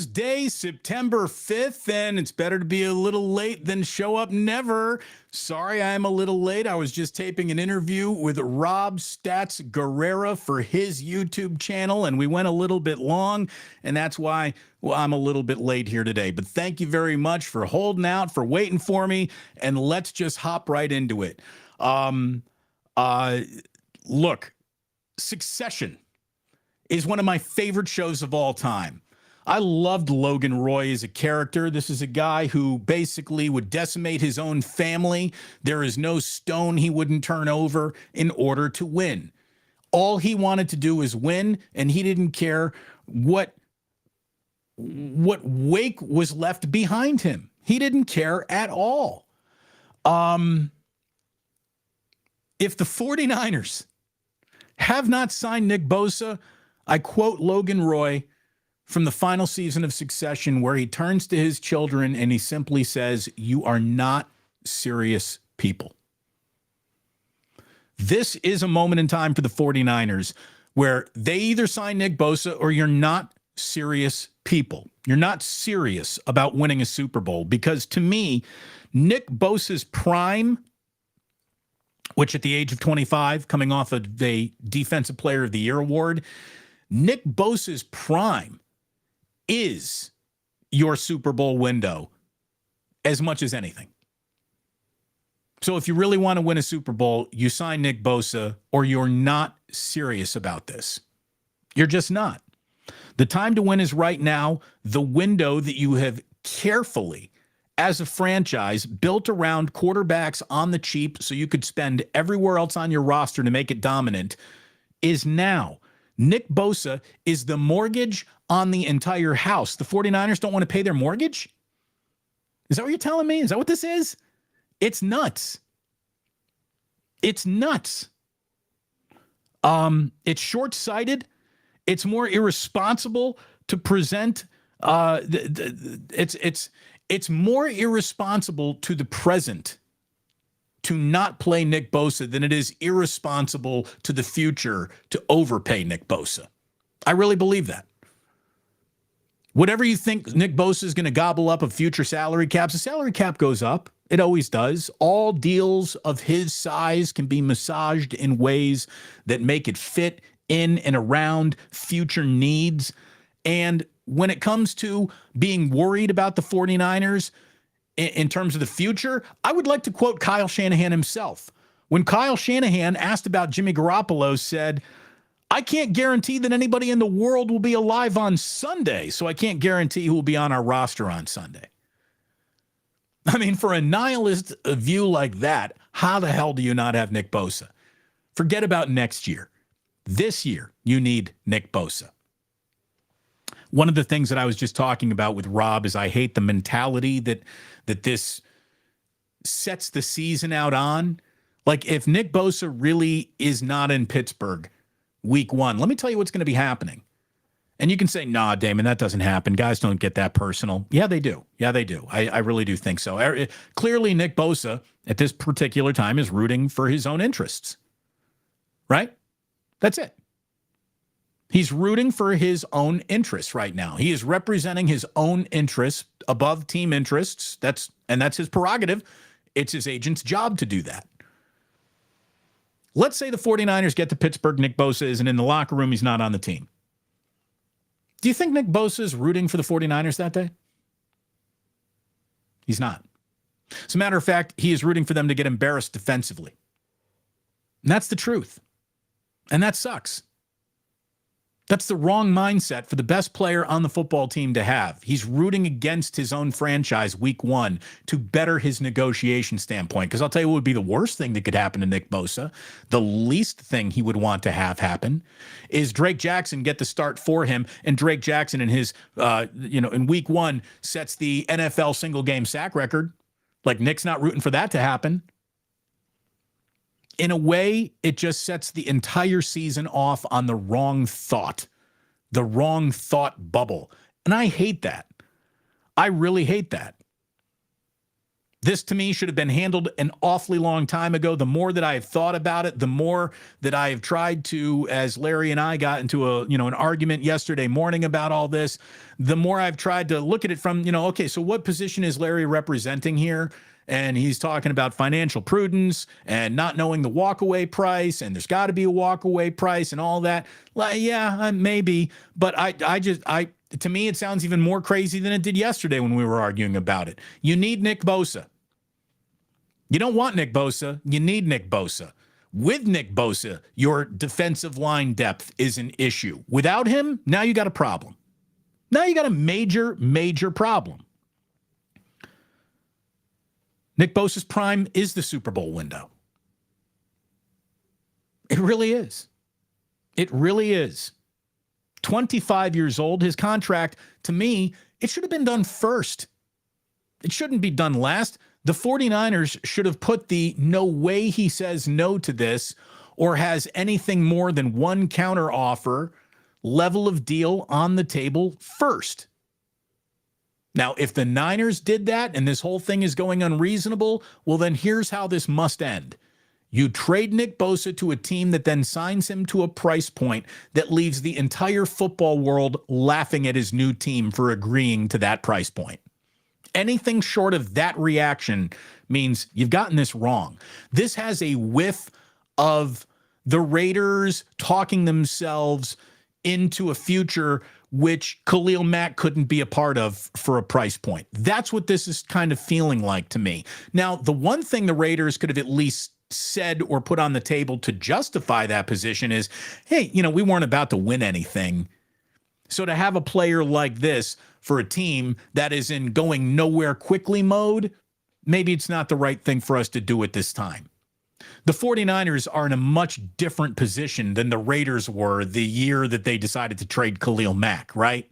Thursday, September 5th, and it's better to be a little late than show up never. Sorry, I'm a little late. I was just taping an interview with Rob Stats Guerrera for his YouTube channel, and we went a little bit long, and that's why I'm a little bit late here today. But thank you very much for holding out, for waiting for me, and let's just hop right into it. Look, Succession is one of my favorite shows of all time. I loved Logan Roy as a character. This is a guy who basically would decimate his own family. There is no stone he wouldn't turn over in order to win. All he wanted to do was win, and he didn't care what wake was left behind him. He didn't care at all. If the 49ers have not signed Nick Bosa, I quote Logan Roy from the final season of Succession, where he turns to his children and he simply says, "You are not serious people." This is a moment in time for the 49ers where they either sign Nick Bosa or you're not serious people. You're not serious about winning a Super Bowl, because to me, Nick Bosa's prime, which at the age of 25, coming off of the Defensive Player of the Year award, Nick Bosa's prime is your Super Bowl window as much as anything. So if you really want to win a Super Bowl, you sign Nick Bosa or you're not serious about this. You're just not. The time to win is right now. The window that you have carefully, as a franchise, built around quarterbacks on the cheap so you could spend everywhere else on your roster to make it dominant, is now. Nick Bosa is the mortgage on the entire house. The 49ers don't want to pay their mortgage? Is that what you're telling me? Is that what this is? It's nuts. It's nuts. It's short-sighted. It's more irresponsible to present. It's more irresponsible to the present to not play Nick Bosa than it is irresponsible to the future to overpay Nick Bosa. I really believe that. Whatever you think Nick Bosa is going to gobble up of future salary caps, the salary cap goes up. It always does. All deals of his size can be massaged in ways that make it fit in and around future needs. And when it comes to being worried about the 49ers in terms of the future, I would like to quote Kyle Shanahan himself. When Kyle Shanahan, asked about Jimmy Garoppolo, said, "I can't guarantee that anybody in the world will be alive on Sunday, so I can't guarantee who will be on our roster on Sunday." I mean, for a nihilist view like that, how the hell do you not have Nick Bosa? Forget about next year. This year, you need Nick Bosa. One of the things that I was just talking about with Rob is I hate the mentality that this sets the season out on. Like, if Nick Bosa really is not in Pittsburgh week one, let me tell you what's going to be happening. And you can say, "Nah, Damon, that doesn't happen. Guys don't get that personal." Yeah, they do. Yeah, they do. I really do think so. Clearly, Nick Bosa at this particular time is rooting for his own interests. Right? That's it. He's rooting for his own interests right now. He is representing his own interests above team interests. That's his prerogative. It's his agent's job to do that. Let's say the 49ers get to Pittsburgh. Nick Bosa isn't in the locker room. He's not on the team. Do you think Nick Bosa is rooting for the 49ers that day? He's not. As a matter of fact, he is rooting for them to get embarrassed defensively. And that's the truth. And that sucks. That's the wrong mindset for the best player on the football team to have. He's rooting against his own franchise week one to better his negotiation standpoint. Because I'll tell you what would be the worst thing that could happen to Nick Bosa. The least thing he would want to have happen is Drake Jackson get the start for him, and Drake Jackson in his, in week one sets the NFL single game sack record. Like, Nick's not rooting for that to happen. In a way, it just sets the entire season off on the wrong thought bubble. And I hate that. I really hate that. This, to me, should have been handled an awfully long time ago. The more that I have thought about it, the more that I have tried to, as Larry and I got into an argument yesterday morning about all this, the more I've tried to look at it from, okay, so what position is Larry representing here? And he's talking about financial prudence and not knowing the walkaway price, and there's got to be a walkaway price and all that. Like, yeah, maybe, but to me, it sounds even more crazy than it did yesterday when we were arguing about it. You need Nick Bosa. You don't want Nick Bosa. You need Nick Bosa. With Nick Bosa, your defensive line depth is an issue. Without him, now you got a problem. Now you got a major, major problem. Nick Bosa's prime is the Super Bowl window. It really is. It really is. 25 years old, his contract, to me, it should have been done first. It shouldn't be done last. The 49ers should have put the no way he says no to this or has anything more than one counter offer level of deal on the table first. Now, if the Niners did that and this whole thing is going unreasonable, well, then here's how this must end. You trade Nick Bosa to a team that then signs him to a price point that leaves the entire football world laughing at his new team for agreeing to that price point. Anything short of that reaction means you've gotten this wrong. This has a whiff of the Raiders talking themselves into a future which Khalil Mack couldn't be a part of for a price point. That's what this is kind of feeling like to me. Now, the one thing the Raiders could have at least said or put on the table to justify that position is, hey, we weren't about to win anything. So to have a player like this for a team that is in going nowhere quickly mode, maybe it's not the right thing for us to do at this time. The 49ers are in a much different position than the Raiders were the year that they decided to trade Khalil Mack, right?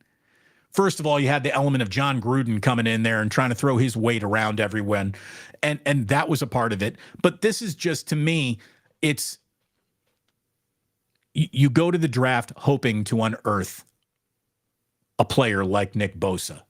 First of all, you had the element of John Gruden coming in there and trying to throw his weight around everyone, and that was a part of it. But this is just, to me, it's you go to the draft hoping to unearth a player like Nick Bosa.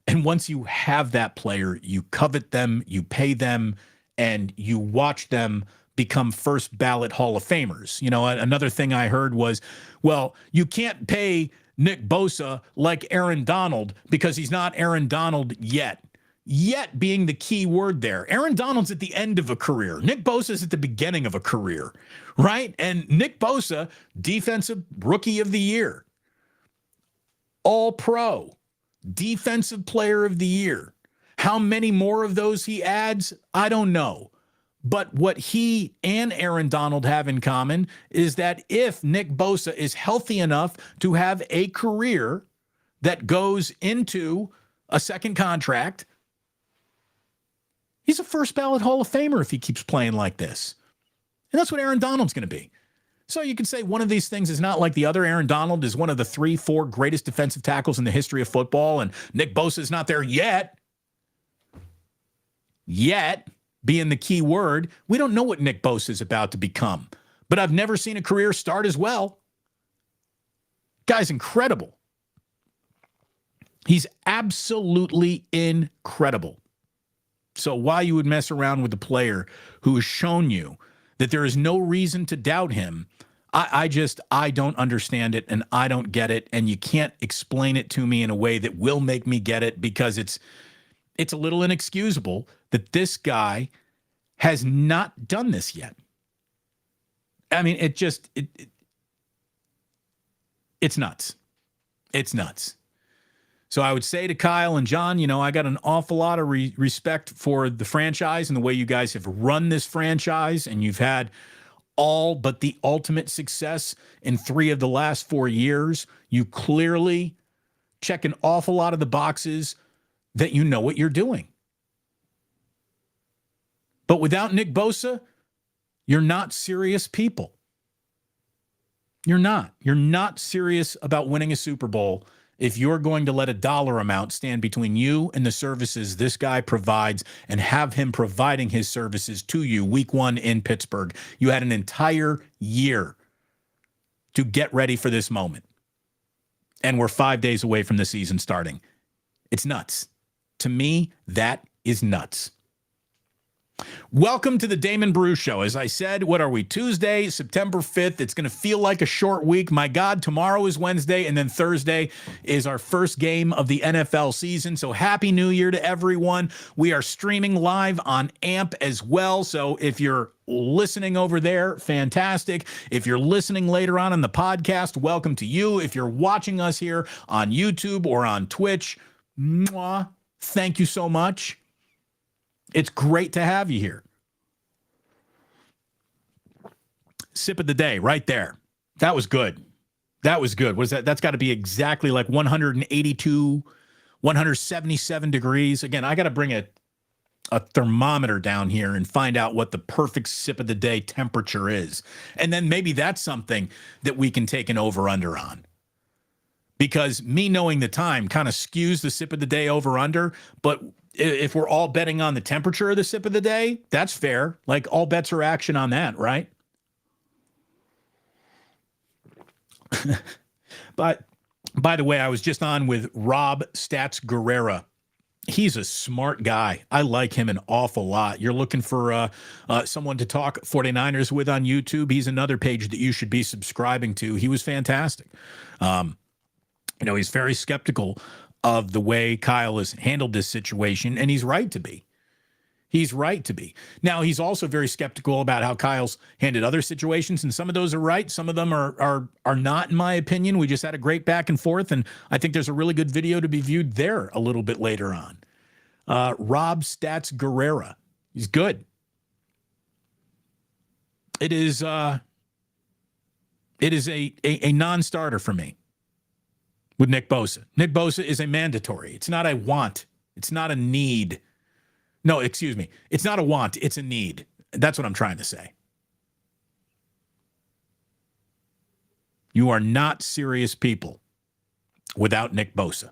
And once you have that player, you covet them, you pay them, and you watch them become first ballot Hall of Famers. Another thing I heard was, well, you can't pay Nick Bosa like Aaron Donald because he's not Aaron Donald yet. Yet being the key word there. Aaron Donald's at the end of a career. Nick Bosa's at the beginning of a career, right? And Nick Bosa, defensive rookie of the year, all-pro, defensive player of the year. How many more of those he adds, I don't know. But what he and Aaron Donald have in common is that if Nick Bosa is healthy enough to have a career that goes into a second contract, he's a first ballot Hall of Famer if he keeps playing like this. And that's what Aaron Donald's going to be. So you could say one of these things is not like the other. Aaron Donald is one of the 3-4 greatest defensive tackles in the history of football, and Nick Bosa is not there yet. Yet, being the key word, we don't know what Nick Bosa is about to become. But I've never seen a career start as well. Guy's incredible. He's absolutely incredible. So why you would mess around with a player who has shown you that there is no reason to doubt him, I don't understand it, and I don't get it, and you can't explain it to me in a way that will make me get it, because it's a little inexcusable that this guy has not done this yet. I mean, it's nuts. It's nuts. So I would say to Kyle and John, I got an awful lot of respect for the franchise and the way you guys have run this franchise, and you've had all but the ultimate success in 3 of the last 4 years. You clearly check an awful lot of the boxes that you know what you're doing. But without Nick Bosa, you're not serious people. You're not. You're not serious about winning a Super Bowl if you're going to let a dollar amount stand between you and the services this guy provides and have him providing his services to you week 1 in Pittsburgh. You had an entire year to get ready for this moment. And we're 5 days away from the season starting. It's nuts. To me, that is nuts. Welcome to the Damon Brew Show. As I said, what are we, Tuesday, September 5th? It's going to feel like a short week. My God, tomorrow is Wednesday, and then Thursday is our first game of the NFL season. So Happy New Year to everyone. We are streaming live on AMP as well. So if you're listening over there, fantastic. If you're listening later on in the podcast, welcome to you. If you're watching us here on YouTube or on Twitch, mwah, thank you so much. It's great to have you here. Sip of the day right there. That was good. That was good. What is that? That's got to be exactly like 182, 177 degrees. Again, I got to bring a thermometer down here and find out what the perfect sip of the day temperature is. And then maybe that's something that we can take an over-under on. Because me knowing the time kind of skews the sip of the day over-under, but if we're all betting on the temperature of the sip of the day, that's fair. Like all bets are action on that, right? But by the way, I was just on with Rob Stats Guerrera. He's a smart guy. I like him an awful lot. You're looking for someone to talk 49ers with on YouTube. He's another page that you should be subscribing to. He was fantastic. He's very skeptical of the way Kyle has handled this situation, and he's right to be. He's right to be. Now, he's also very skeptical about how Kyle's handled other situations, and some of those are right. Some of them are not, in my opinion. We just had a great back and forth, and I think there's a really good video to be viewed there a little bit later on. Rob Stats Guerrera. He's good. It is a non-starter for me with Nick Bosa. Nick Bosa is a mandatory. It's not a want. It's not a need. No, excuse me. It's not a want. It's a need. That's what I'm trying to say. You are not serious people without Nick Bosa.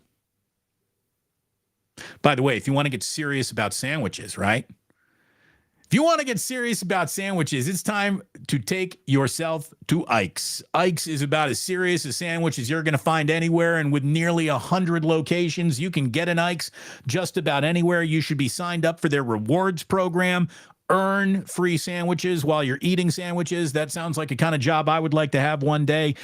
By the way, if you want to get serious about sandwiches, right? If you want to get serious about sandwiches, it's time to take yourself to Ike's. Ike's is about as serious a sandwich as you're going to find anywhere, and with nearly 100 locations, you can get an Ike's just about anywhere. You should be signed up for their rewards program. Earn free sandwiches while you're eating sandwiches. That sounds like a kind of job I would like to have one day.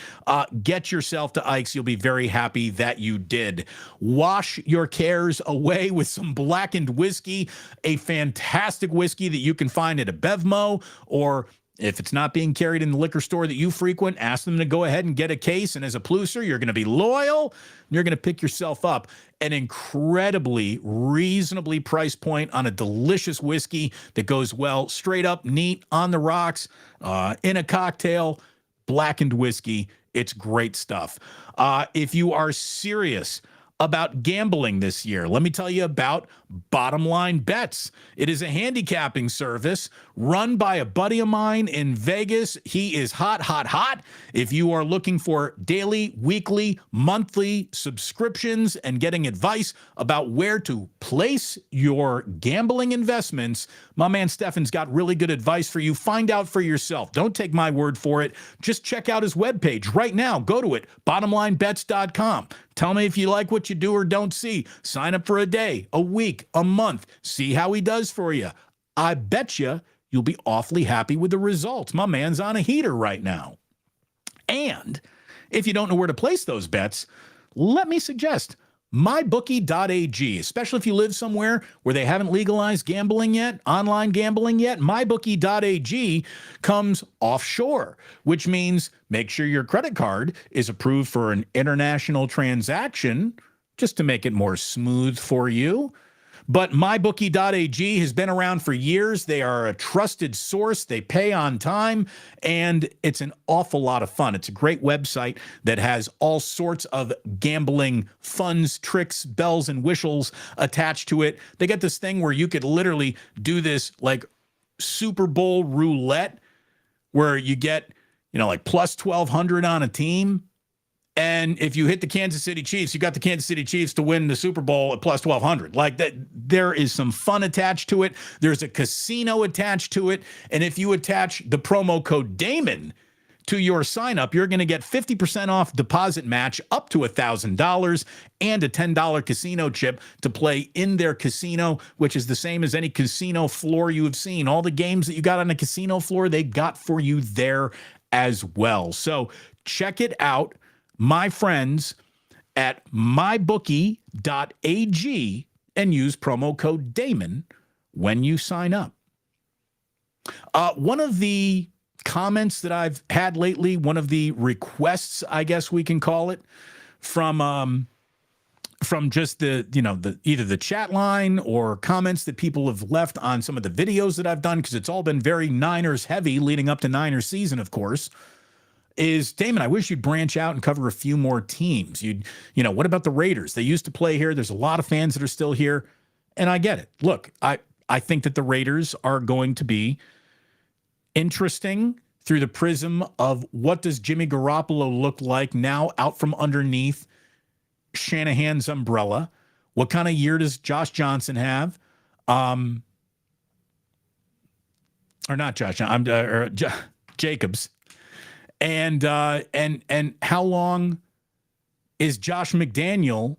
Get yourself to Ike's. You'll be very happy that you did. Wash your cares away with some blackened whiskey, a fantastic whiskey that you can find at a Bevmo, or if it's not being carried in the liquor store that you frequent, ask them to go ahead and get a case. And as a pluser, you're going to be loyal. You're going to pick yourself up an incredibly reasonably priced point on a delicious whiskey that goes well, straight up, neat, on the rocks, in a cocktail, blackened whiskey. It's great stuff. If you are serious about gambling this year, let me tell you about Bottom Line Bets. It is a handicapping service run by a buddy of mine in Vegas. He is hot, hot, hot. If you are looking for daily, weekly, monthly subscriptions and getting advice about where to place your gambling investments, my man Stefan's got really good advice for you. Find out for yourself. Don't take my word for it. Just check out his webpage right now. Go to it, bottomlinebets.com. Tell me if you like what you do or don't see. Sign up for a day, a week, a month. See how he does for you. I bet you'll be awfully happy with the results. My man's on a heater right now. And if you don't know where to place those bets, let me suggest mybookie.ag, especially if you live somewhere where they haven't legalized gambling yet, online gambling yet. Mybookie.ag comes offshore, which means make sure your credit card is approved for an international transaction, just to make it more smooth for you. But mybookie.ag has been around for years. They are a trusted source. They pay on time, and it's an awful lot of fun. It's a great website that has all sorts of gambling funds, tricks, bells, and whistles attached to it. They got this thing where you could literally do this like Super Bowl roulette, where you get, like plus 1,200 on a team. And if you hit the Kansas City Chiefs, you got the Kansas City Chiefs to win the Super Bowl at plus 1,200. Like that, there is some fun attached to it. There's a casino attached to it. And if you attach the promo code Damon to your sign up, you're going to get 50% off deposit match up to $1,000 and a $10 casino chip to play in their casino, which is the same as any casino floor you have seen. All the games that you got on a casino floor, they got for you there as well. So check it out, my friends, at mybookie.ag and use promo code Damon when you sign up. One of the comments that I've had lately, one of the requests, I guess we can call it, from just either the chat line or comments that people have left on some of the videos that I've done, because it's all been very Niners heavy leading up to Niners season, of course, is, Damon, I wish you'd branch out and cover a few more teams. What about the Raiders? They used to play here. There's a lot of fans that are still here, and I get it. Look, I think that the Raiders are going to be interesting through the prism of what does Jimmy Garoppolo look like now out from underneath Shanahan's umbrella? What kind of year does Josh Johnson have? Or not Josh, Jacobs. And how long is Josh McDaniel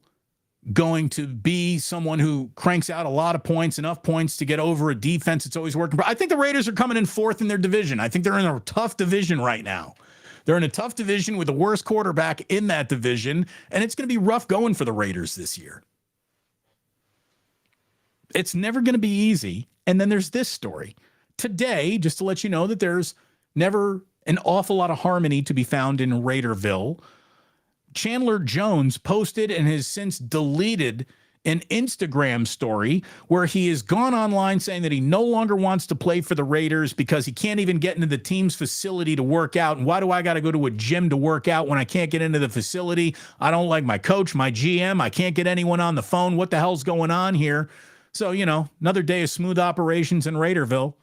going to be someone who cranks out a lot of points, enough points to get over a defense that's always working? I think the Raiders are coming in fourth in their division. I think they're in a tough division right now. They're in a tough division with the worst quarterback in that division, and it's going to be rough going for the Raiders this year. It's never going to be easy. And then there's this story. Today, just to let you know that there's never an awful lot of harmony to be found in Raiderville, Chandler Jones posted and has since deleted an Instagram story where he has gone online saying that he no longer wants to play for the Raiders because he can't even get into the team's facility to work out. And why do I got to go to a gym to work out when I can't get into the facility? I don't like my coach, my GM. I can't get anyone on the phone. What the hell's going on here? So, another day of smooth operations in Raiderville.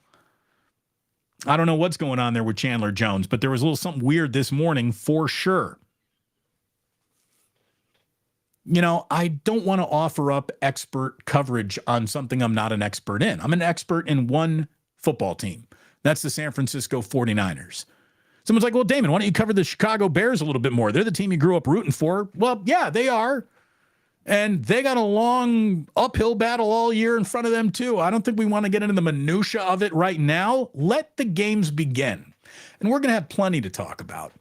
I don't know what's going on there with Chandler Jones, but there was a little something weird this morning for sure. I don't want to offer up expert coverage on something I'm not an expert in. I'm an expert in one football team. That's the San Francisco 49ers. Someone's like, well, Damon, why don't you cover the Chicago Bears a little bit more? They're the team you grew up rooting for. Well, yeah, they are. And they got a long uphill battle all year in front of them, too. I don't think we want to get into the minutia of it right now. Let the games begin. And we're going to have plenty to talk about.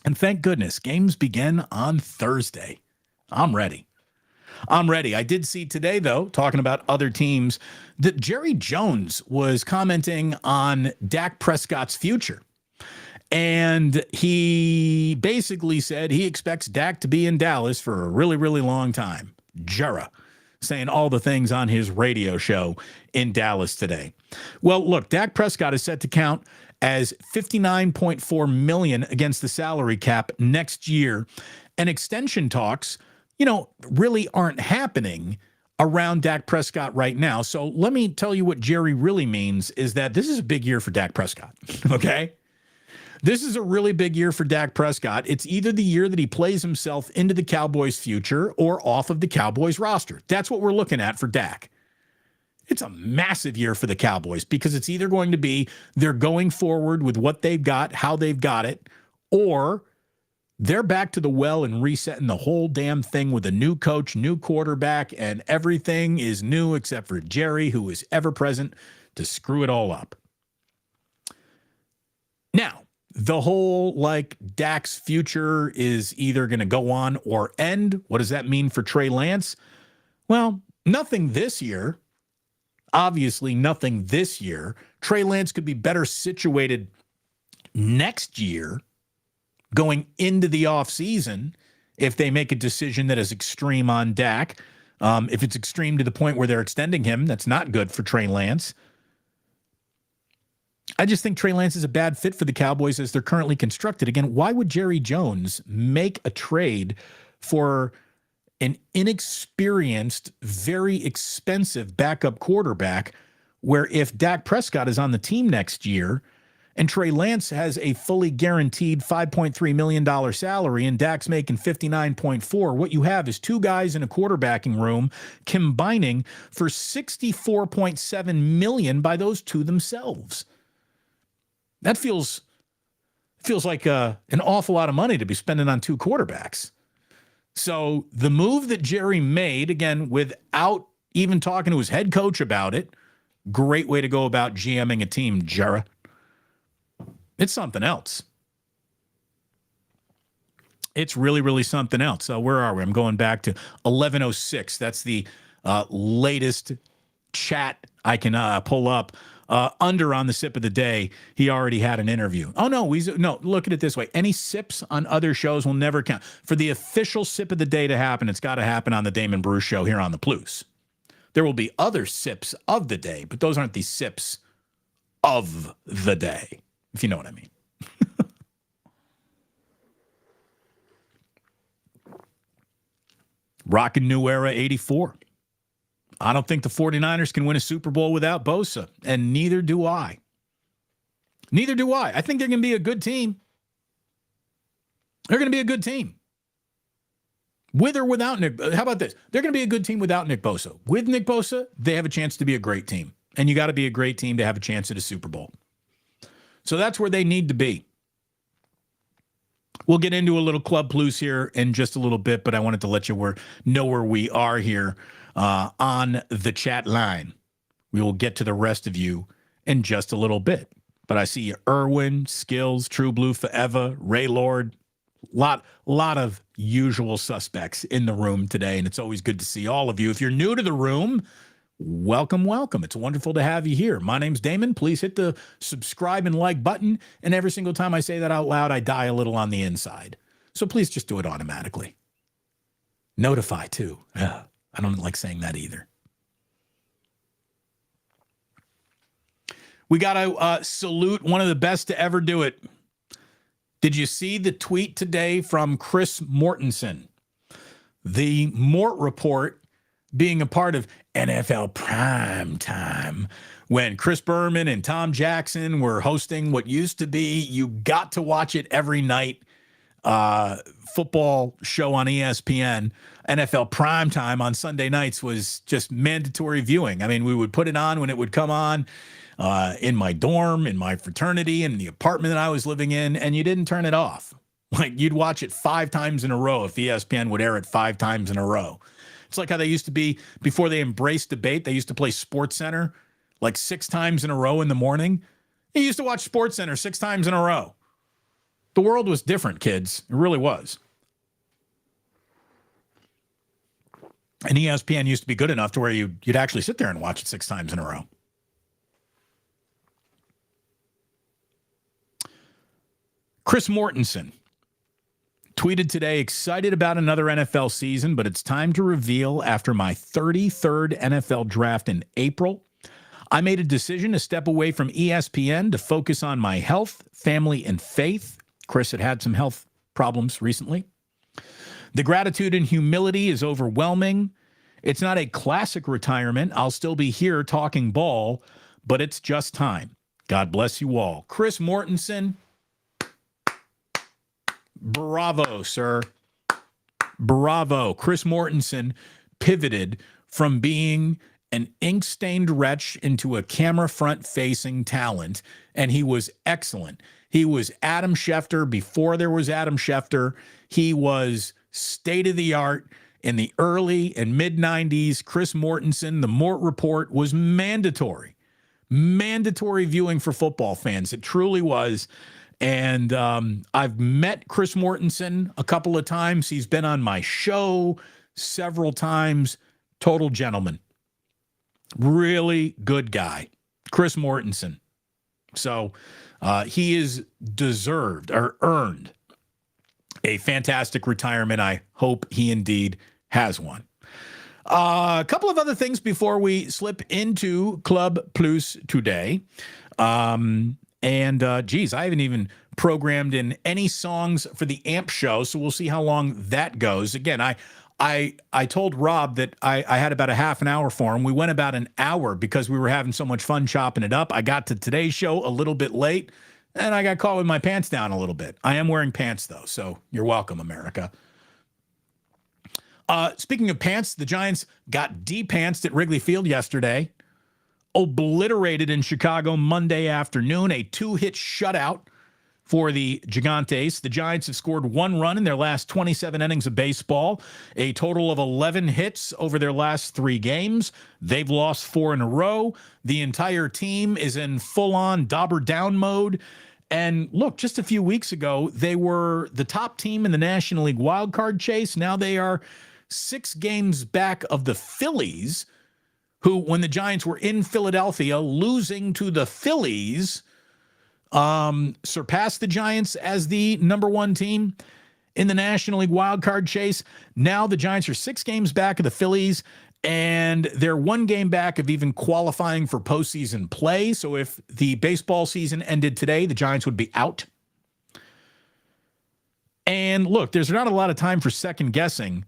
And thank goodness, games begin on Thursday. I'm ready. I did see today, though, talking about other teams, that Jerry Jones was commenting on Dak Prescott's future. And he basically said he expects Dak to be in Dallas for a really, really long time. Jura, saying all the things on his radio show in Dallas today. Well, look, Dak Prescott is set to count as $59.4 million against the salary cap next year. And extension talks, really aren't happening around Dak Prescott right now. So let me tell you what Jerry really means is that this is a big year for Dak Prescott, okay? This is a really big year for Dak Prescott. It's either the year that he plays himself into the Cowboys' future or off of the Cowboys roster. That's what we're looking at for Dak. It's a massive year for the Cowboys because it's either going to be they're going forward with what they've got, how they've got it, or they're back to the well and resetting the whole damn thing with a new coach, new quarterback, and everything is new except for Jerry, who is ever present to screw it all up. Now, the whole Dak's future is either going to go on or end. What does that mean for Trey Lance? Well, nothing this year. Obviously, nothing this year. Trey Lance could be better situated next year going into the offseason if they make a decision that is extreme on Dak. If it's extreme to the point where they're extending him, that's not good for Trey Lance. I just think Trey Lance is a bad fit for the Cowboys as they're currently constructed. Again, why would Jerry Jones make a trade for an inexperienced, very expensive backup quarterback where if Dak Prescott is on the team next year and Trey Lance has a fully guaranteed $5.3 million salary and Dak's making $59.4, what you have is two guys in a quarterbacking room combining for $64.7 million by those two themselves. That feels Feels like an awful lot of money to be spending on 2 quarterbacks. So the move that Jerry made, again, without even talking to his head coach about it, great way to go about GMing a team, Jerry. It's something else. It's really, really something else. So where are we? I'm going back to 11:06. That's the latest chat I can pull up. Under on the sip of the day, he already had an interview. Oh, no, look at it this way. Any sips on other shows will never count. For the official sip of the day to happen, it's got to happen on the Damon Bruce Show here on the Plus. There will be other sips of the day, but those aren't the sips of the day, if you know what I mean. Rockin' New Era 84. I don't think the 49ers can win a Super Bowl without Bosa, and neither do I. Neither do I. I think they're going to be a good team. They're going to be a good team. With or without Nick. How about this? They're going to be a good team without Nick Bosa. With Nick Bosa, they have a chance to be a great team. And you got to be a great team to have a chance at a Super Bowl. So that's where they need to be. We'll get into a little Club Plus here in just a little bit, but I wanted to let you know where we are here on the chat line. We will get to the rest of you in just a little bit. But I see you, Irwin, Skills, True Blue Forever, Ray Lord. Lot of usual suspects in the room today, and it's always good to see all of you. If you're new to the room, welcome, welcome. It's wonderful to have you here. My name's Damon. Please hit the subscribe and like button, and every single time I say that out loud, I die a little on the inside. So please just do it automatically. Notify, too. I don't like saying that either. We got to salute one of the best to ever do it. Did you see the tweet today from Chris Mortensen? The Mort Report being a part of NFL Prime Time when Chris Berman and Tom Jackson were hosting what used to be, you got to watch it every night, football show on ESPN. NFL Prime Time on Sunday nights was just mandatory viewing. I mean, we would put it on when it would come on. In my dorm, in my fraternity, in the apartment that I was living in, and you didn't turn it off. Like, you'd watch it 5 times in a row if ESPN would air it 5 times in a row. It's like how they used to be, before they embraced debate, they used to play SportsCenter like 6 times in a row in the morning. You used to watch SportsCenter 6 times in a row. The world was different, kids. It really was. And ESPN used to be good enough to where you'd actually sit there and watch it 6 times in a row. Chris Mortensen tweeted today, excited about another NFL season, but it's time to reveal after my 33rd NFL draft in April, I made a decision to step away from ESPN to focus on my health, family, and faith. Chris had some health problems recently. The gratitude and humility is overwhelming. It's not a classic retirement. I'll still be here talking ball, but it's just time. God bless you all. Chris Mortensen. Bravo, sir. Bravo. Chris Mortensen pivoted from being an ink-stained wretch into a camera front-facing talent, and he was excellent. He was Adam Schefter before there was Adam Schefter. He was state-of-the-art in the early and mid-'90s. Chris Mortensen, the Mort Report, was mandatory. Mandatory viewing for football fans. It truly was. And I've met Chris Mortensen a couple of times. He's been on my show several times. Total gentleman. Really good guy. Chris Mortensen. So he is deserved or earned a fantastic retirement. I hope he indeed has one. A couple of other things before we slip into Club Plus today. Geez, I haven't even programmed in any songs for the AMP show, so we'll see how long that goes. Again, I told Rob that I had about a half an hour for him. We went about an hour because we were having so much fun chopping it up. I got to today's show a little bit late, and I got caught with my pants down a little bit. I am wearing pants, though, so you're welcome, America. Speaking of pants, the Giants got de-pantsed at Wrigley Field yesterday. Obliterated in Chicago Monday afternoon, a 2-hit shutout for the Gigantes. The Giants have scored 1 run in their last 27 innings of baseball, a total of 11 hits over their last 3 games. They've lost 4 in a row. The entire team is in full-on dauber down mode. And look, just a few weeks ago, they were the top team in the National League wildcard chase. Now they are 6 games back of the Phillies, who, when the Giants were in Philadelphia, losing to the Phillies, surpassed the Giants as the number 1 team in the National League wildcard chase. Now the Giants are 6 games back of the Phillies, and they're 1 game back of even qualifying for postseason play. So if the baseball season ended today, the Giants would be out. And look, there's not a lot of time for second guessing.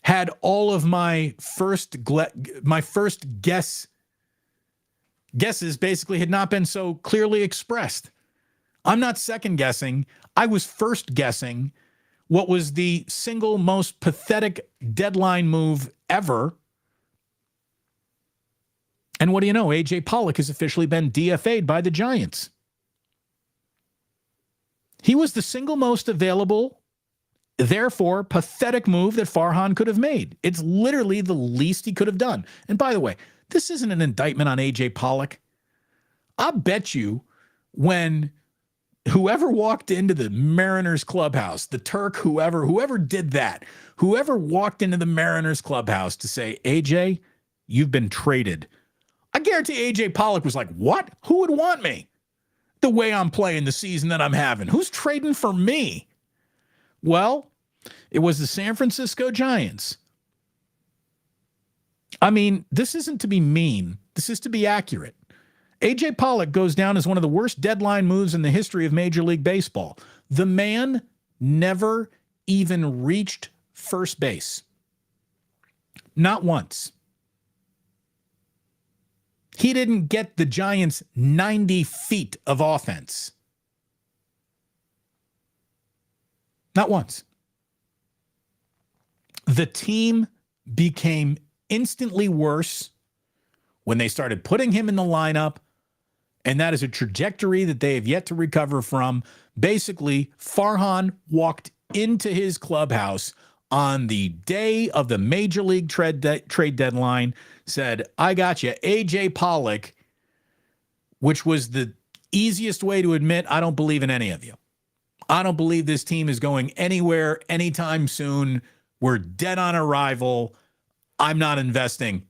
Had all of my first guesses basically had not been so clearly expressed. I'm not second guessing. I was first guessing what was the single most pathetic deadline move ever. And what do you know? A.J. Pollock has officially been DFA'd by the Giants. He was the single most available, therefore pathetic move that Farhan could have made. It's literally the least he could have done. And by the way, this isn't an indictment on A.J. Pollock. I bet you when whoever walked into the Mariners clubhouse, the Turk, whoever did that, whoever walked into the Mariners clubhouse to say, AJ, you've been traded. I guarantee AJ Pollock was like, what? Who would want me? The way I'm playing the season that I'm having. Who's trading for me? Well, it was the San Francisco Giants. I mean, this isn't to be mean. This is to be accurate. A.J. Pollock goes down as one of the worst deadline moves in the history of Major League Baseball. The man never even reached first base. Not once. He didn't get the Giants 90 feet of offense. Not once. The team became instantly worse when they started putting him in the lineup, and that is a trajectory that they have yet to recover from. Basically, Farhan walked into his clubhouse on the day of the Major League trade deadline, said, I got you, A.J. Pollock, which was the easiest way to admit, I don't believe in any of you. I don't believe this team is going anywhere anytime soon. We're dead on arrival. I'm not investing.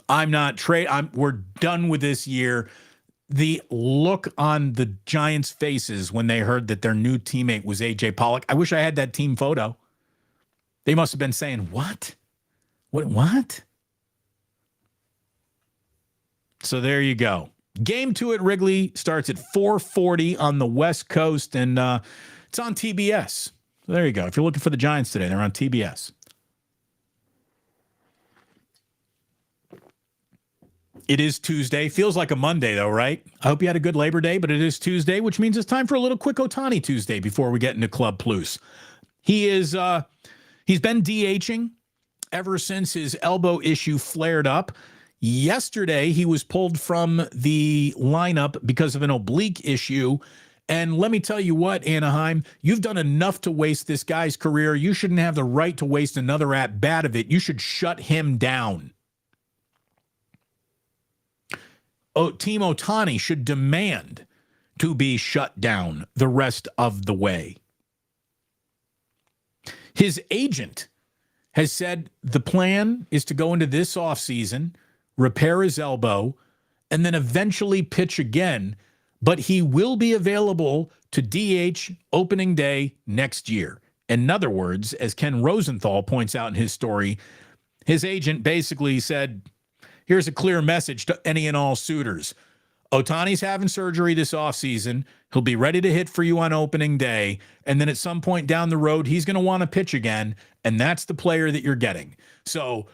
We're done with this year. The look on the Giants' faces when they heard that their new teammate was A.J. Pollock. I wish I had that team photo. They must have been saying, what? What? So there you go. Game 2 at Wrigley starts at 4:40 on the West Coast, and it's on TBS. So there you go. If you're looking for the Giants today, they're on TBS. It is Tuesday. Feels like a Monday, though, right? I hope you had a good Labor Day, but it is Tuesday, which means it's time for a little quick Ohtani Tuesday before we get into Club Plus. He's been DHing ever since his elbow issue flared up. Yesterday, he was pulled from the lineup because of an oblique issue. And let me tell you what, Anaheim, you've done enough to waste this guy's career. You shouldn't have the right to waste another at-bat of it. You should shut him down. Team Ohtani should demand to be shut down the rest of the way. His agent has said the plan is to go into this offseason, repair his elbow, and then eventually pitch again, but he will be available to DH opening day next year. In other words, as Ken Rosenthal points out in his story, his agent basically said, here's a clear message to any and all suitors. Ohtani's having surgery this offseason. He'll be ready to hit for you on opening day. And then at some point down the road, he's going to want to pitch again. And that's the player that you're getting. So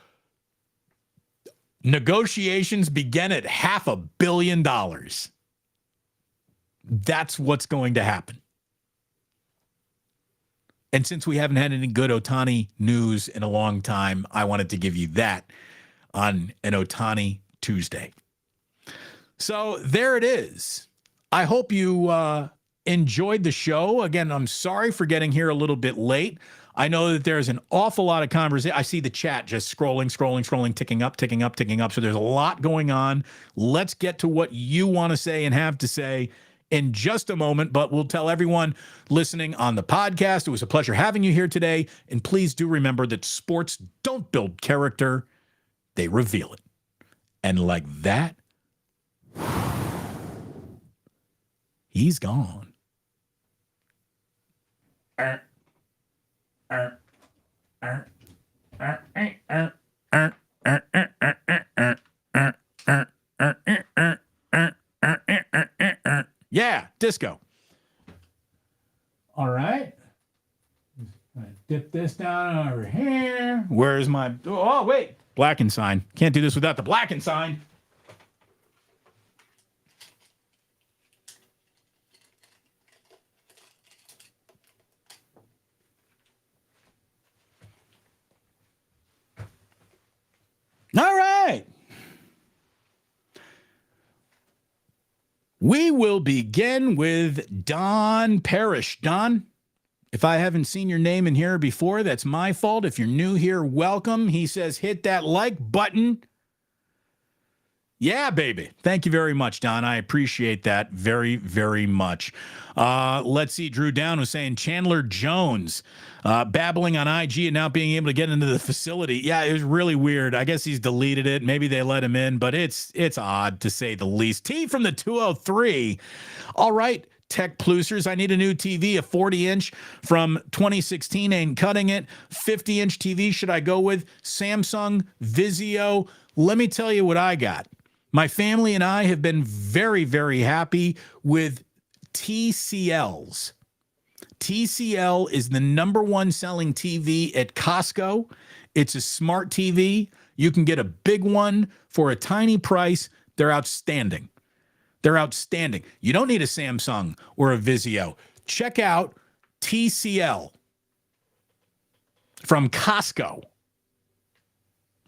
negotiations begin at $500 million. That's what's going to happen. And since we haven't had any good Ohtani news in a long time, I wanted to give you that on an Ohtani Tuesday. So there it is. I hope you enjoyed the show. Again, I'm sorry for getting here a little bit late. I know that there's an awful lot of conversation. I see the chat just scrolling, ticking up. So there's a lot going on. Let's get to what you want to say and have to say in just a moment, but we'll tell everyone listening on the podcast, it was a pleasure having you here today. And please do remember that sports don't build character, they reveal it. And like that, he's gone. Yeah, disco. All right. Dip this down over here. Where's my... Oh, wait. Black and sign. Can't do this without the black and sign. All right. We will begin with Don Parrish. Don, if I haven't seen your name in here before, that's my fault. If you're new here, welcome. He says, hit that like button. Yeah, baby. Thank you very much, Don. I appreciate that very, very much. Let's see. Drew Down was saying Chandler Jones babbling on IG and not being able to get into the facility. Yeah, it was really weird. I guess he's deleted it. Maybe they let him in, but it's odd to say the least. T from the 203. All right, Tech Plusers. I need a new TV. A 40-inch from 2016 ain't cutting it. 50-inch TV should I go with? Samsung, Vizio. Let me tell you what I got. My family and I have been very, very happy with TCLs. TCL is the number one selling TV at Costco. It's a smart TV. You can get a big one for a tiny price. They're outstanding. They're outstanding. You don't need a Samsung or a Vizio. Check out TCL from Costco.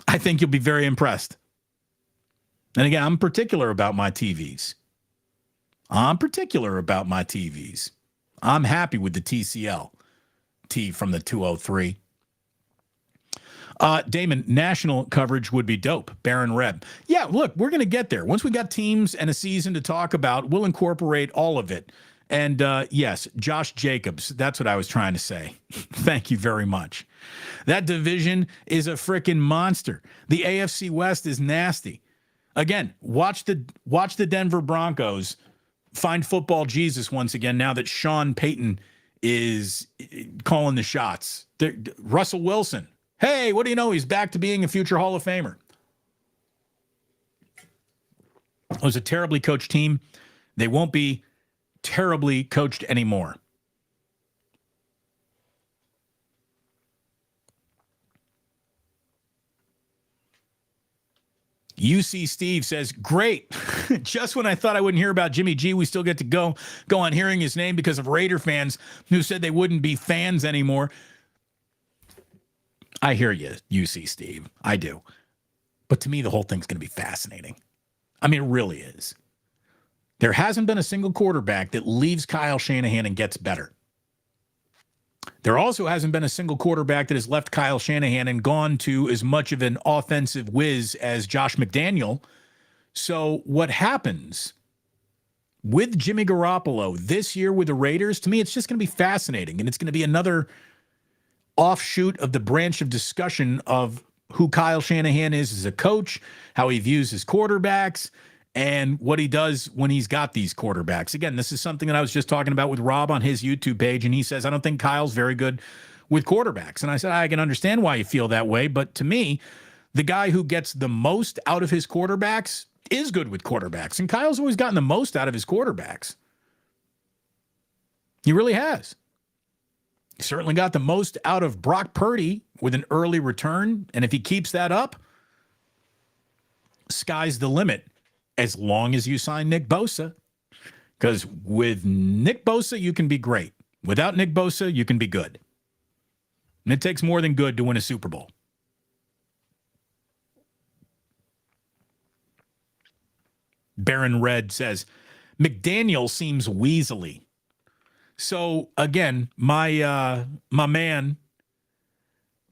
I think you'll be very impressed. And again, I'm particular about my TVs. I'm happy with the TCL. T from the 203. Damon, national coverage would be dope. Baron Reb. Yeah, look, we're going to get there. Once we got teams and a season to talk about, we'll incorporate all of it. And yes, Josh Jacobs, that's what I was trying to say. Thank you very much. That division is a freaking monster. The AFC West is nasty. Again, watch the Denver Broncos find football Jesus once again now that Sean Payton is calling the shots. Russell Wilson. Hey, what do you know? He's back to being a future Hall of Famer. It was a terribly coached team. They won't be terribly coached anymore. UC Steve says, great. Just when I thought I wouldn't hear about Jimmy G, we still get to go on hearing his name because of Raider fans who said they wouldn't be fans anymore. I hear you, UC Steve. I do. But to me, the whole thing's going to be fascinating. I mean, it really is. There hasn't been a single quarterback that leaves Kyle Shanahan and gets better. There also hasn't been a single quarterback that has left Kyle Shanahan and gone to as much of an offensive whiz as Josh McDaniel. So what happens with Jimmy Garoppolo this year with the Raiders, to me, it's just going to be fascinating. And it's going to be another offshoot of the branch of discussion of who Kyle Shanahan is as a coach, how he views his quarterbacks, and what he does when he's got these quarterbacks. Again, this is something that I was just talking about with Rob on his YouTube page, and he says, I don't think Kyle's very good with quarterbacks. And I said, I can understand why you feel that way, but to me, the guy who gets the most out of his quarterbacks is good with quarterbacks, and Kyle's always gotten the most out of his quarterbacks. He really has. He certainly got the most out of Brock Purdy with an early return, and if he keeps that up, sky's the limit. As long as you sign Nick Bosa. Because with Nick Bosa, you can be great. Without Nick Bosa, you can be good. And it takes more than good to win a Super Bowl. Baron Red says, McDaniel seems weaselly. So again, my man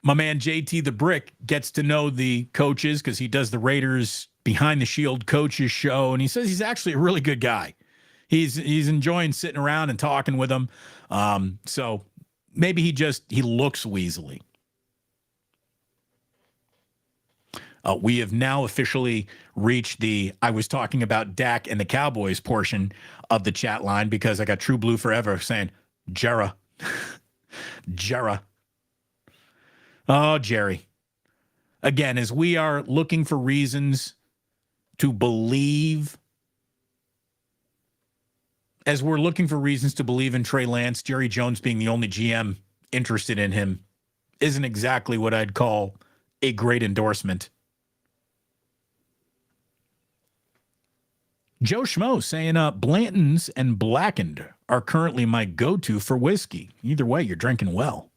JT the Brick gets to know the coaches because he does the Raiders Behind the Shield coaches show, and he says he's actually a really good guy. He's enjoying sitting around and talking with them. So maybe he looks weaselly. We have now officially reached the I was talking about Dak and the Cowboys portion of the chat line because I got True Blue Forever saying, Jera. Jera. Oh, Jerry. Again, as we are looking for reasons to believe, as we're looking for reasons to believe in Trey Lance, Jerry Jones being the only GM interested in him isn't exactly what I'd call a great endorsement. Joe Schmo saying, Blanton's and Blackened are currently my go-to for whiskey. Either way, you're drinking well.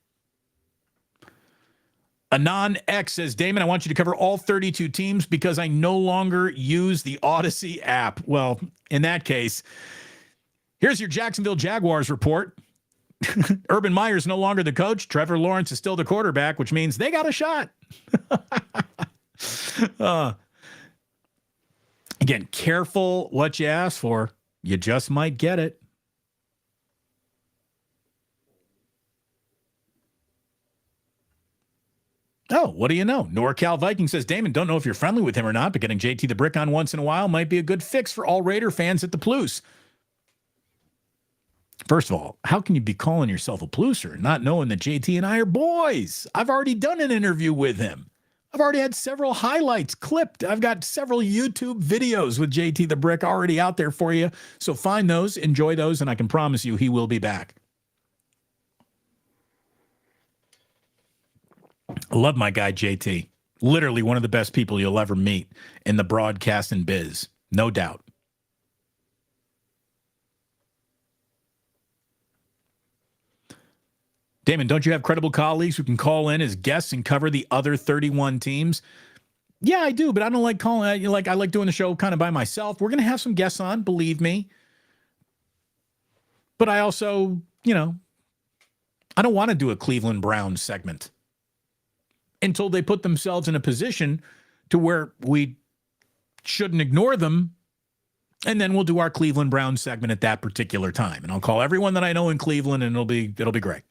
Anon X says, Damon, I want you to cover all 32 teams because I no longer use the Odyssey app. Well, in that case, here's your Jacksonville Jaguars report. Urban Meyer's no longer the coach. Trevor Lawrence is still the quarterback, which means they got a shot. Again, careful what you ask for. You just might get it. Oh, what do you know? NorCal Viking says, Damon, don't know if you're friendly with him or not, but getting JT the Brick on once in a while might be a good fix for all Raider fans at the Plus. First of all, how can you be calling yourself a Pluser not knowing that JT and I are boys? I've already done an interview with him. I've already had several highlights clipped. I've got several YouTube videos with JT the Brick already out there for you. So find those, enjoy those, and I can promise you he will be back. I love my guy, JT. Literally one of the best people you'll ever meet in the broadcast and biz. No doubt. Damon, don't you have credible colleagues who can call in as guests and cover the other 31 teams? Yeah, I do, but I don't like calling. I like doing the show kind of by myself. We're going to have some guests on, believe me. But I also, I don't want to do a Cleveland Browns segment until they put themselves in a position to where we shouldn't ignore them. And then we'll do our Cleveland Browns segment at that particular time. And I'll call everyone that I know in Cleveland, and it'll be great.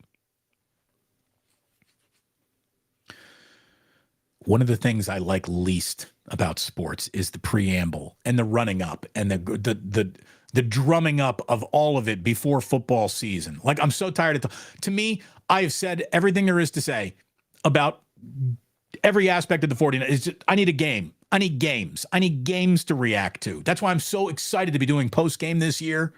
One of the things I like least about sports is the preamble and the running up and the drumming up of all of it before football season. Like, I'm so tired of to me, I have said everything there is to say about every aspect of the 49ers. I need a game. I need games. I need games to react to. That's why I'm so excited to be doing post-game this year.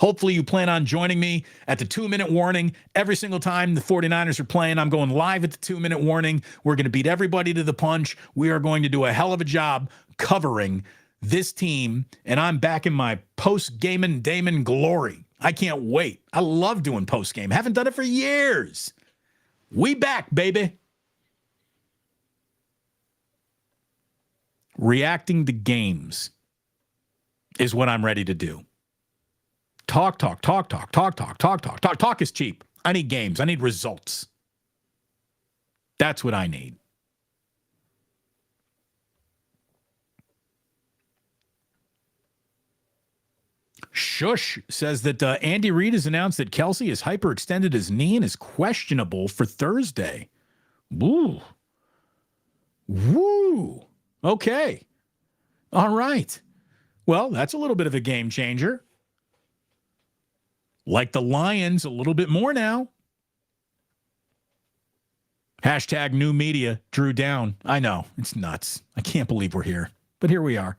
Hopefully you plan on joining me at the 2-minute warning. Every single time the 49ers are playing, I'm going live at the 2-minute warning. We're going to beat everybody to the punch. We are going to do a hell of a job covering this team, and I'm back in my post-gaming Damon glory. I can't wait. I love doing post-game. Haven't done it for years. We back, baby. Reacting to games is what I'm ready to do. Talk is cheap. I need games. I need results. That's what I need. Shush says that Andy Reid has announced that Kelsey has hyperextended his knee and is questionable for Thursday. Woo. Woo. Okay. All right. Well, that's a little bit of a game changer. Like the Lions a little bit more now. Hashtag new media, Drew down. I know, it's nuts. I can't believe we're here, but here we are.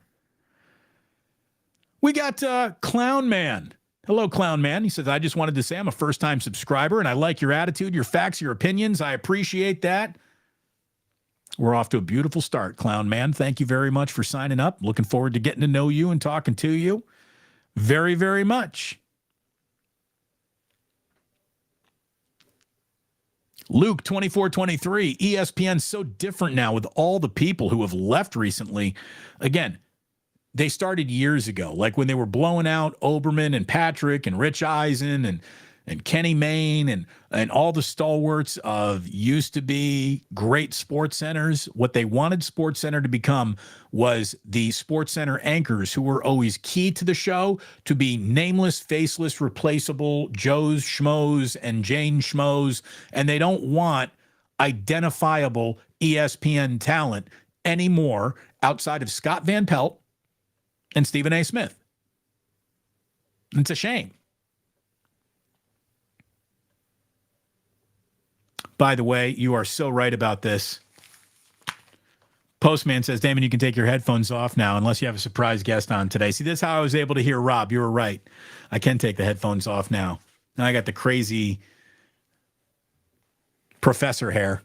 We got Clown Man. Hello, Clown Man. He says, I just wanted to say I'm a first-time subscriber, and I like your attitude, your facts, your opinions. I appreciate that. We're off to a beautiful start, Clown Man. Thank you very much for signing up. Looking forward to getting to know you and talking to you very, very much. Luke 2423, ESPN's so different now with all the people who have left recently. Again, they started years ago, like when they were blowing out Oberman and Patrick and Rich Eisen and Kenny Mayne and all the stalwarts of used to be great sports centers. What they wanted Sports Center to become was the Sports Center anchors who were always key to the show, to be nameless, faceless, replaceable Joes Schmoes and Jane Schmoes. And they don't want identifiable ESPN talent anymore outside of Scott Van Pelt and Stephen A. Smith. It's a shame. By the way, you are so right about this. Postman says, Damon, you can take your headphones off now unless you have a surprise guest on today. See, this is how I was able to hear Rob. You were right. I can take the headphones off now. Now I got the crazy professor hair.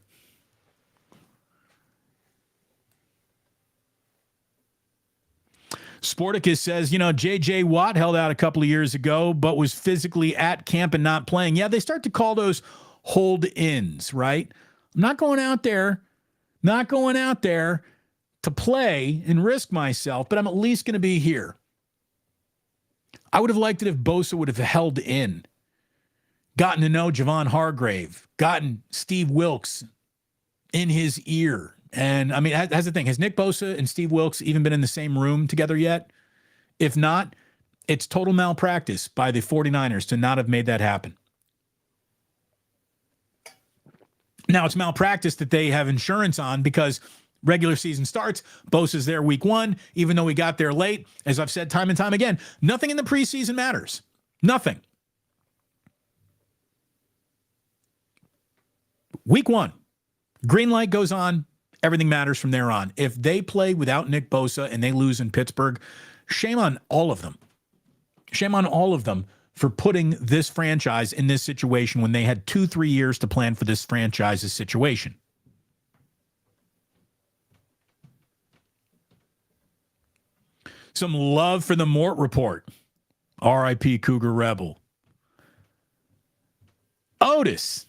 Sporticus says, J.J. Watt held out a couple of years ago, but was physically at camp and not playing. Yeah, they start to call those hold-ins, right? I'm not going out there to play and risk myself, but I'm at least going to be here. I would have liked it if Bosa would have held in, gotten to know Javon Hargrave, gotten Steve Wilkes in his ear. And, I mean, that's the thing. Has Nick Bosa and Steve Wilkes even been in the same room together yet? If not, it's total malpractice by the 49ers to not have made that happen. Now, it's malpractice that they have insurance on because regular season starts. Bosa's there week 1, even though he got there late. As I've said time and time again, nothing in the preseason matters. Nothing. Week 1, green light goes on. Everything matters from there on. If they play without Nick Bosa and they lose in Pittsburgh, shame on all of them. Shame on all of them for putting this franchise in this situation when they had 2-3 years to plan for this franchise's situation. Some love for the Mort Report. R.I.P. Cougar Rebel. Otis,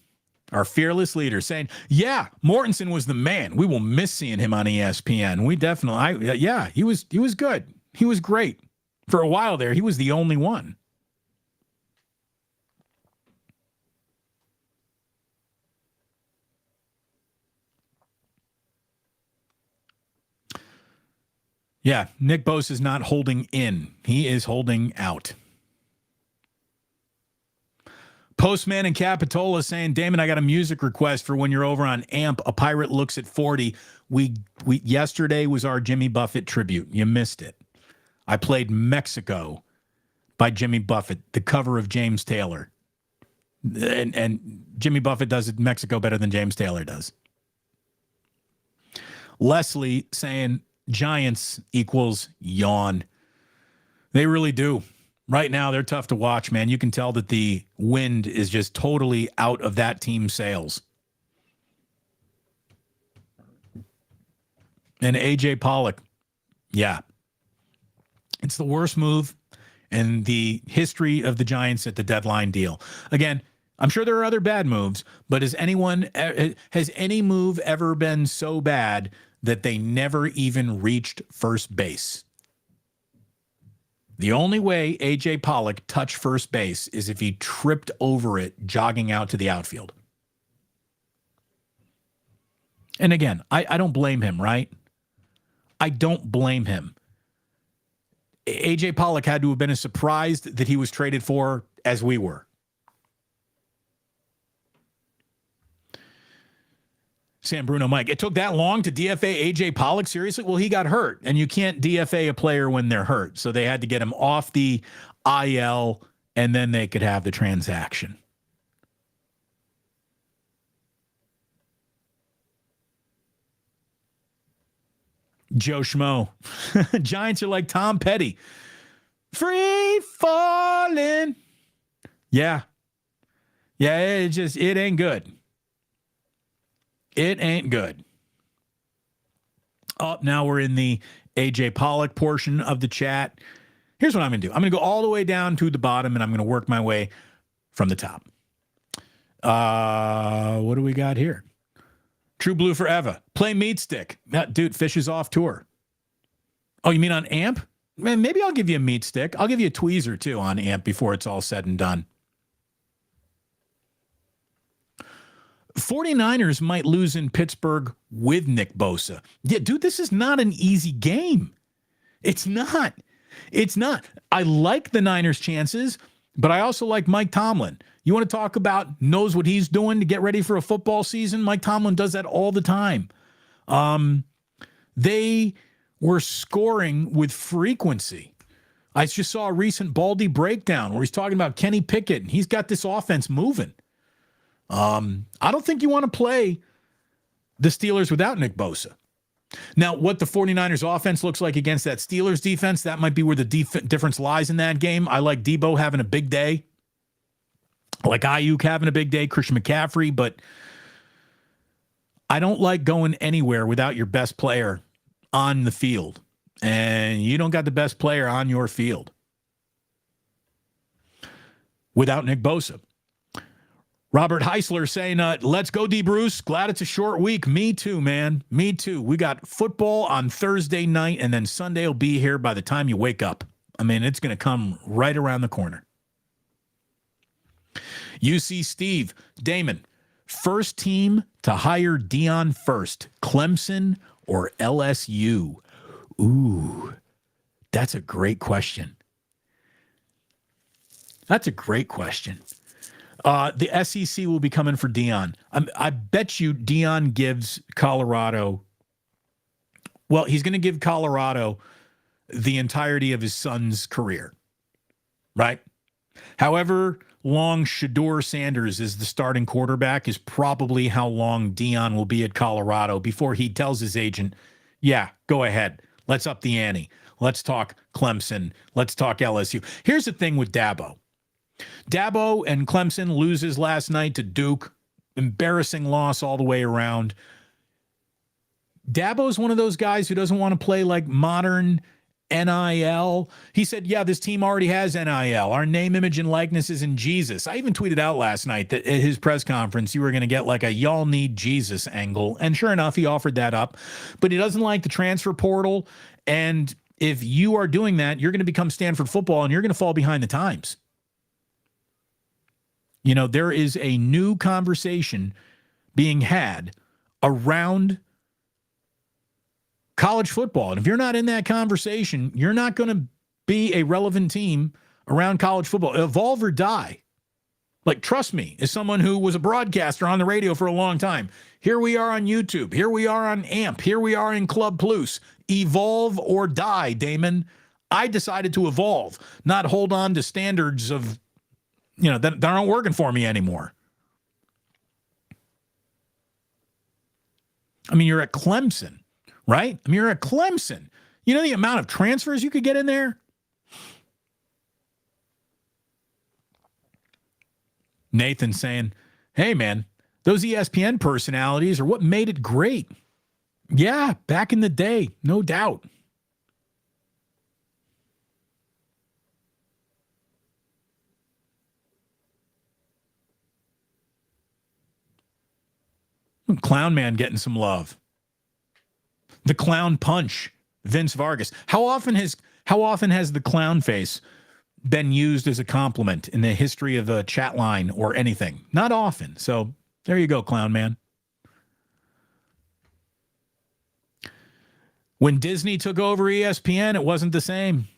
our fearless leader, saying, yeah, Mortensen was the man. We will miss seeing him on ESPN. We definitely, he was good. He was great. For a while there, he was the only one. Yeah, Nick Bosa is not holding in. He is holding out. Postman and Capitola saying, Damon, I got a music request for when you're over on AMP. A Pirate Looks at 40. We yesterday was our Jimmy Buffett tribute. You missed it. I played Mexico by Jimmy Buffett, the cover of James Taylor. And Jimmy Buffett does Mexico better than James Taylor does. Leslie saying Giants equals yawn. They really do. Right now, they're tough to watch, man. You can tell that the wind is just totally out of that team's sails. And A.J. Pollock, yeah. It's the worst move in the history of the Giants at the deadline deal. Again, I'm sure there are other bad moves, but has any move ever been so bad that they never even reached first base? The only way A.J. Pollock touched first base is if he tripped over it jogging out to the outfield. And again, I don't blame him, right? I don't blame him. A.J. Pollock had to have been as surprised that he was traded for as we were. San Bruno Mike, it took that long to DFA A.J. Pollock? Seriously? Well, he got hurt, and you can't DFA a player when they're hurt. So they had to get him off the IL, and then they could have the transaction. Joe Schmo. Giants are like Tom Petty. Free falling. Yeah. Yeah, it ain't good. It ain't good. Oh, now we're in the A.J. Pollock portion of the chat. Here's what I'm going to do. I'm going to go all the way down to the bottom, and I'm going to work my way from the top. What do we got here? True Blue Forever. Play Meat Stick. Dude, Fish is off tour. Oh, you mean on AMP? Man, maybe I'll give you a meat stick. I'll give you a tweezer too on AMP before it's all said and done. 49ers might lose in Pittsburgh with Nick Bosa. Yeah, dude, this is not an easy game. It's not. It's not. I like the Niners' chances, but I also like Mike Tomlin. You want to talk about knows what he's doing to get ready for a football season? Mike Tomlin does that all the time. They were scoring with frequency. I just saw a recent Baldy breakdown where he's talking about Kenny Pickett, and he's got this offense moving. I don't think you want to play the Steelers without Nick Bosa. Now, what the 49ers offense looks like against that Steelers defense, that might be where the difference lies in that game. I like Debo having a big day. I like Ayuk having a big day, Christian McCaffrey, but I don't like going anywhere without your best player on the field. And you don't got the best player on your field without Nick Bosa. Robert Heisler saying, let's go, D. Bruce. Glad it's a short week. Me too, man. Me too. We got football on Thursday night, and then Sunday will be here by the time you wake up. I mean, it's going to come right around the corner. UC Steve, Damon, first team to hire Deion first, Clemson or LSU? Ooh, that's a great question. That's a great question. The SEC will be coming for Deion. I bet you Deion gives Colorado, well, he's going to give Colorado the entirety of his son's career, right? However long Shedeur Sanders is the starting quarterback is probably how long Deion will be at Colorado before he tells his agent, yeah, go ahead. Let's up the ante. Let's talk Clemson. Let's talk LSU. Here's the thing with Dabo. Dabo and Clemson loses last night to Duke. Embarrassing loss all the way around. Dabo's one of those guys who doesn't want to play like modern NIL. He said, yeah, this team already has NIL. Our name, image, and likeness is in Jesus. I even tweeted out last night that at his press conference, you were going to get like a y'all need Jesus angle. And sure enough, he offered that up. But he doesn't like the transfer portal. And if you are doing that, you're going to become Stanford football and you're going to fall behind the times. You know, there is a new conversation being had around college football. And if you're not in that conversation, you're not going to be a relevant team around college football. Evolve or die. Like, trust me, as someone who was a broadcaster on the radio for a long time, here we are on YouTube. Here we are on AMP. Here we are in Club Plus. Evolve or die, Damon. I decided to evolve, not hold on to standards of, you know, that aren't working for me anymore. I mean, you're at Clemson, right? I mean, you're at Clemson. You know the amount of transfers you could get in there? Nathan saying, hey, man, those ESPN personalities are what made it great. Yeah, back in the day, no doubt. Clown Man getting some love. The clown punch, Vince Vargas. How often has the clown face been used as a compliment in the history of a chat line or anything? Not often. So there you go, Clown Man. When Disney took over ESPN, it wasn't the same.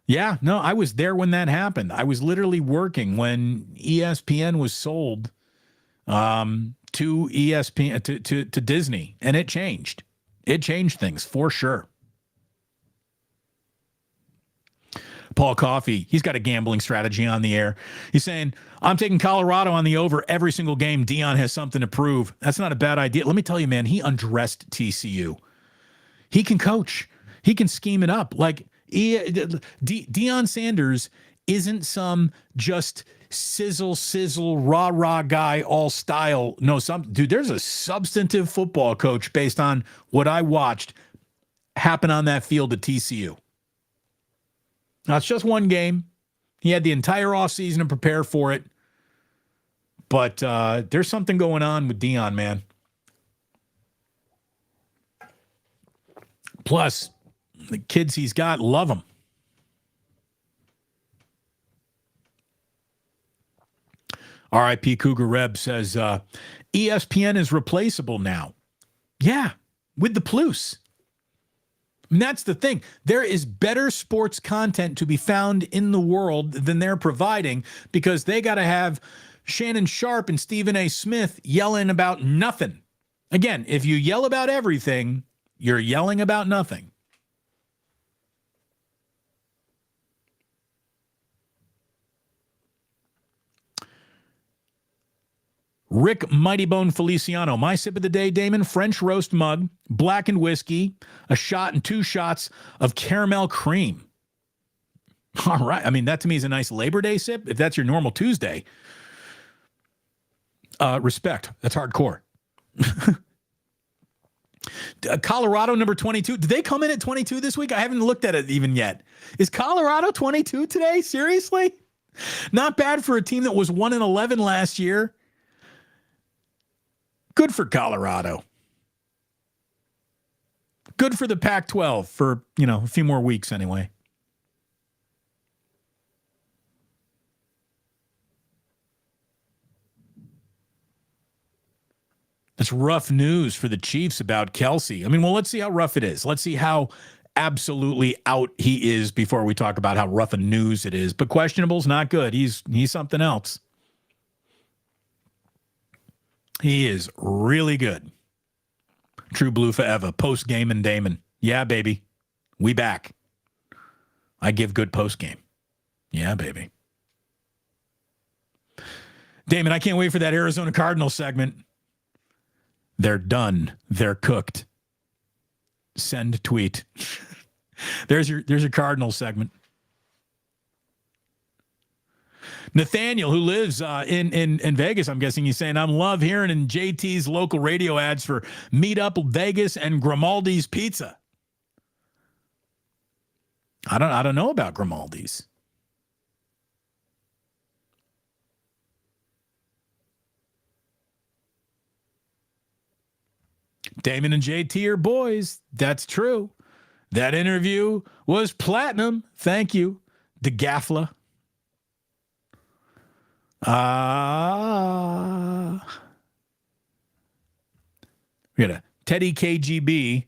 Yeah, no, I was there when that happened. I was literally working when ESPN was sold to ESPN, to Disney, and it changed. It changed things for sure. Paul Coffey, he's got a gambling strategy on the air. He's saying, I'm taking Colorado on the over every single game. Deion has something to prove. That's not a bad idea. Let me tell you, man, he undressed TCU. He can coach. He can scheme it up. Like, Deion Sanders isn't some just sizzle, rah guy, all style. No, dude, there's a substantive football coach based on what I watched happen on that field at TCU. Now, it's just one game. He had the entire offseason to prepare for it. But there's something going on with Deion, man. Plus, The kids he's got love him. RIP Cougar Reb says, ESPN is replaceable now. Yeah, with the Plus. And that's the thing. There is better sports content to be found in the world than they're providing, because they got to have Shannon Sharp and Stephen A. Smith yelling about nothing. Again, if you yell about everything, you're yelling about nothing. Rick Mighty Bone Feliciano, my sip of the day, Damon, French roast mug, blackened whiskey, a shot and 2 shots of caramel cream. All right. I mean, that to me is a nice Labor Day sip. If that's your normal Tuesday, respect. That's hardcore. Colorado, number 22. Did they come in at 22 this week? I haven't looked at it even yet. Is Colorado 22 today? Seriously? Not bad for a team that was 1-11 last year. Good for Colorado. Good for the Pac-12 for, a few more weeks anyway. That's rough news for the Chiefs about Kelsey. I mean, well, let's see how rough it is. Let's see how absolutely out he is before we talk about how rough a news it is. But questionable's not good. He's something else. He is really good. True blue forever. Post game and Damon. Yeah, baby. We back. I give good post game. Yeah, baby. Damon, I can't wait for that Arizona Cardinals segment. They're done. They're cooked. Send tweet. There's your Cardinals segment. Nathaniel, who lives in Vegas, I'm guessing he's saying, I'm love hearing in JT's local radio ads for Meet Up Vegas and Grimaldi's Pizza. I don't know about Grimaldi's. Damon and JT are boys. That's true. That interview was platinum. Thank you, DeGaffla. We got a Teddy KGB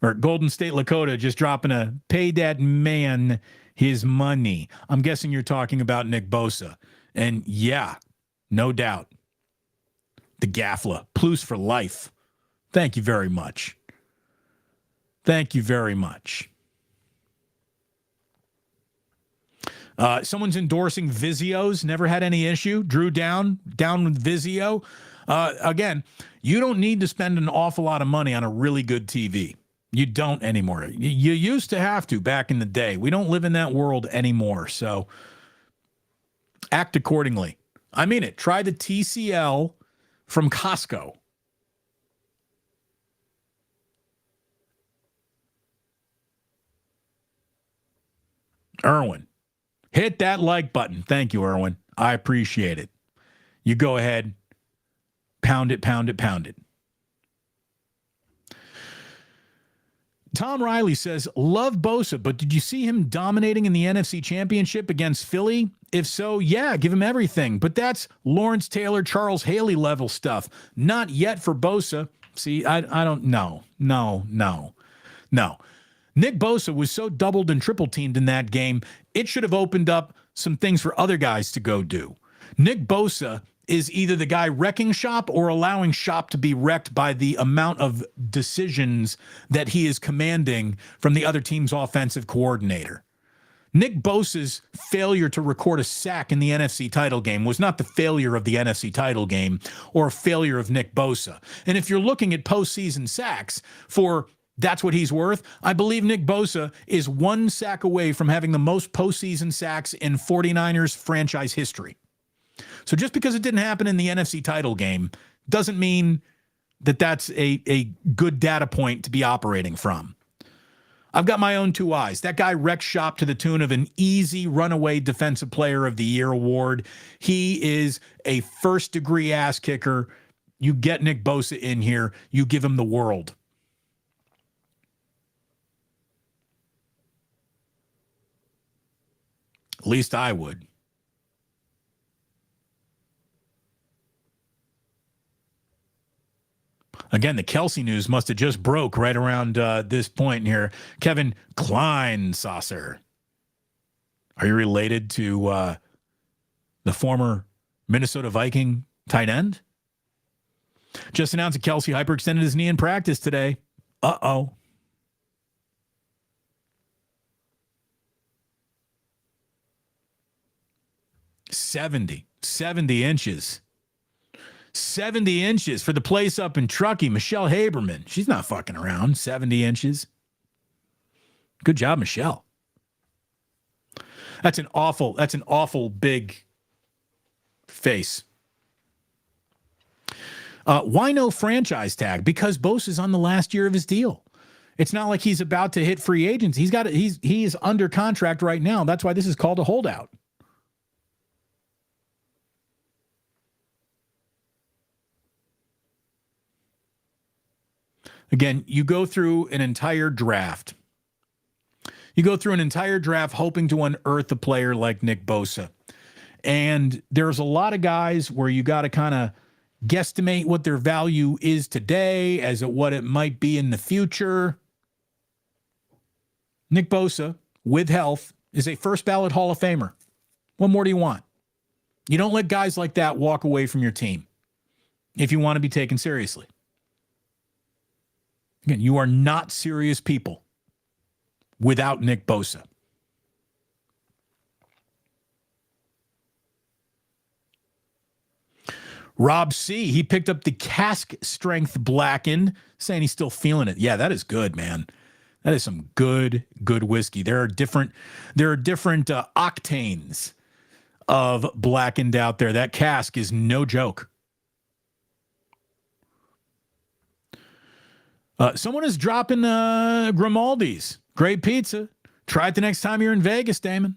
or Golden State Lakota just dropping a pay that man his money. I'm guessing you're talking about Nick Bosa. And yeah, no doubt. The Gaffla. Plus for life. Thank you very much. Thank you very much. Someone's endorsing Vizio's. Never had any issue. Drew down with Vizio. Again, you don't need to spend an awful lot of money on a really good TV. You don't anymore. You used to have to back in the day. We don't live in that world anymore. So act accordingly. I mean it. Try the TCL from Costco. Erwin. Hit that like button. Thank you, Erwin. I appreciate it. You go ahead. Pound it, pound it, pound it. Tom Riley says, love Bosa, but did you see him dominating in the NFC Championship against Philly? If so, yeah, give him everything. But that's Lawrence Taylor, Charles Haley level stuff. Not yet for Bosa. See, I don't know. No. Nick Bosa was so doubled and triple teamed in that game, it should have opened up some things for other guys to go do. Nick Bosa is either the guy wrecking shop or allowing shop to be wrecked by the amount of decisions that he is commanding from the other team's offensive coordinator. Nick Bosa's failure to record a sack in the NFC title game was not the failure of the NFC title game or a failure of Nick Bosa. And if you're looking at postseason sacks for that's what he's worth, I believe Nick Bosa is 1 sack away from having the most postseason sacks in 49ers franchise history. So just because it didn't happen in the NFC title game doesn't mean that that's a good data point to be operating from. I've got my own 2 eyes. That guy wrecked shop to the tune of an easy runaway Defensive Player of the Year award. He is a first-degree ass kicker. You get Nick Bosa in here, you give him the world. At least I would. Again, the Kelsey news must have just broke right around this point here. Kevin Kleinsasser. Are you related to the former Minnesota Viking tight end? Just announced that Kelsey hyperextended his knee in practice today. Uh-oh. Seventy inches. 70 inches for the place up in Truckee. Michelle Haberman. She's not fucking around. 70 inches. Good job, Michelle. That's an awful big face. Why no franchise tag? Because Bosa's on the last year of his deal. It's not like he's about to hit free agents. He's under contract right now. That's why this is called a holdout. Again, you go through an entire draft. Hoping to unearth a player like Nick Bosa. And there's a lot of guys where you got to kind of guesstimate what their value is today as what it might be in the future. Nick Bosa, with health, is a first ballot Hall of Famer. What more do you want? You don't let guys like that walk away from your team if you want to be taken seriously. Again, you are not serious people without Nick Bosa. Rob C., he picked up the Cask Strength Blackened, saying he's still feeling it. Yeah, that is good, man. That is some good whiskey. There are different octanes of blackened out there. That cask is no joke. Someone is dropping Grimaldi's. Great pizza. Try it the next time you're in Vegas, Damon.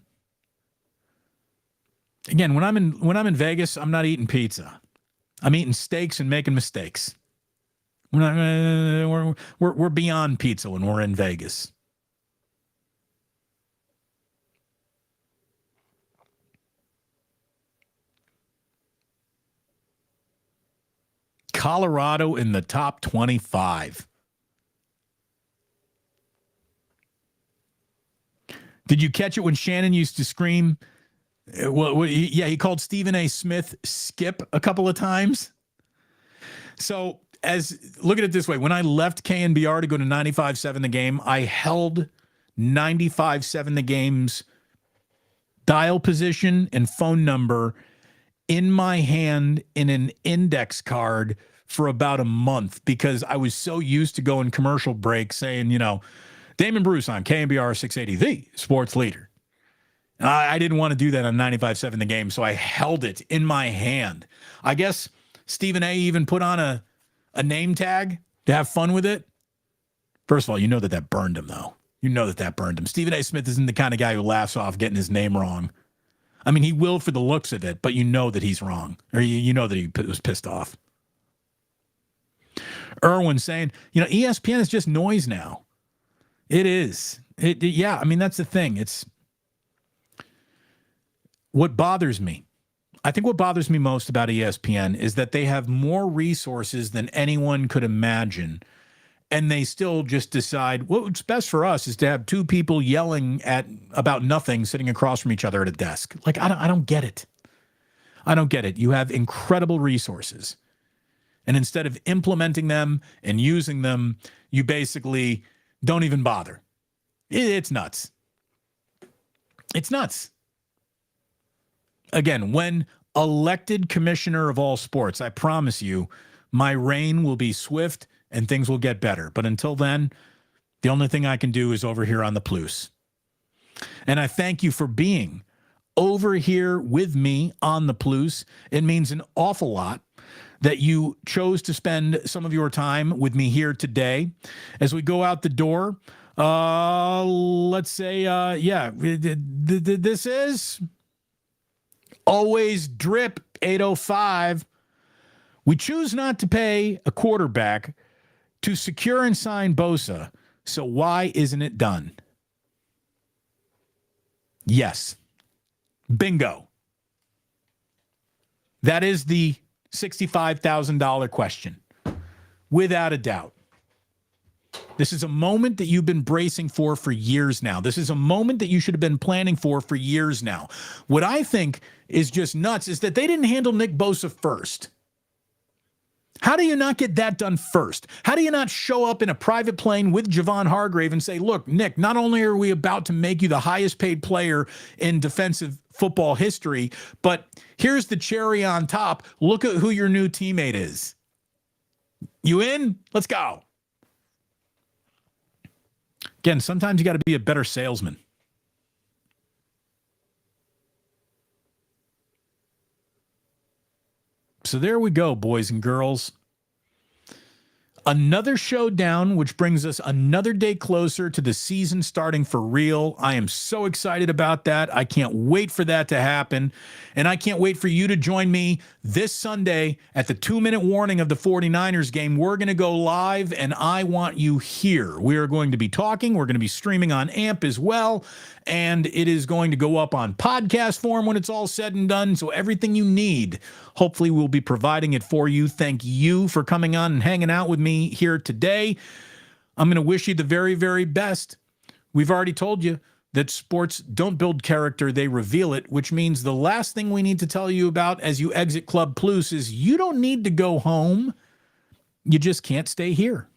Again, when I'm in Vegas, I'm not eating pizza. I'm eating steaks and making mistakes. We're beyond pizza when we're in Vegas. Colorado in the top 25. Did you catch it when Shannon used to scream? He called Stephen A. Smith Skip a couple of times. So look at it this way. When I left KNBR to go to 95.7 The Game, I held 95.7 The Game's dial position and phone number in my hand in an index card for about a month because I was so used to going commercial break saying, Damon Bruce on KNBR 680, the sports leader. I didn't want to do that on 95.7 The Game, so I held it in my hand. I guess Stephen A. even put on a name tag to have fun with it. First of all, you know that burned him, though. You know that burned him. Stephen A. Smith isn't the kind of guy who laughs off getting his name wrong. I mean, he will for the looks of it, but you know that he's wrong. Or you know that he was pissed off. Irwin saying, ESPN is just noise now. It is. Yeah, I mean, that's the thing. It's what bothers me. I think what bothers me most about ESPN is that they have more resources than anyone could imagine. And they still just decide what's best for us is to have two people yelling about nothing sitting across from each other at a desk. Like, I don't get it. I don't get it. You have incredible resources. And instead of implementing them and using them, you basically don't even bother. It's nuts. It's nuts. Again, when elected commissioner of all sports, I promise you, my reign will be swift and things will get better. But until then, the only thing I can do is over here on the Plus. And I thank you for being over here with me on the Plus. It means an awful lot that you chose to spend some of your time with me here today. As we go out the door, let's say, this is Always Drip 805. We choose not to pay a quarterback to secure and sign Bosa, so why isn't it done? Yes. Bingo. That is the $65,000 question, without a doubt. This is a moment that you've been bracing for years now. This is a moment that you should have been planning for years now. What I think is just nuts is that they didn't handle Nick Bosa first. How do you not get that done first? How do you not show up in a private plane with Javon Hargrave and say, look, Nick, not only are we about to make you the highest paid player in defensive football history, but here's the cherry on top. Look at who your new teammate is. You in? Let's go. Again, sometimes you got to be a better salesman. So there we go, boys and girls. Another showdown, which brings us another day closer to the season starting for real. I am so excited about that. I can't wait for that to happen. And I can't wait for you to join me this Sunday at the 2-minute warning of the 49ers game. We're going to go live, and I want you here. We are going to be talking. We're going to be streaming on AMP as well. And it is going to go up on podcast form when it's all said and done. So everything you need, hopefully we'll be providing it for you. Thank you for coming on and hanging out with me here today. I'm going to wish you the very, very best. We've already told you that sports don't build character, they reveal it, which means the last thing we need to tell you about as you exit Club Plus is you don't need to go home. You just can't stay here.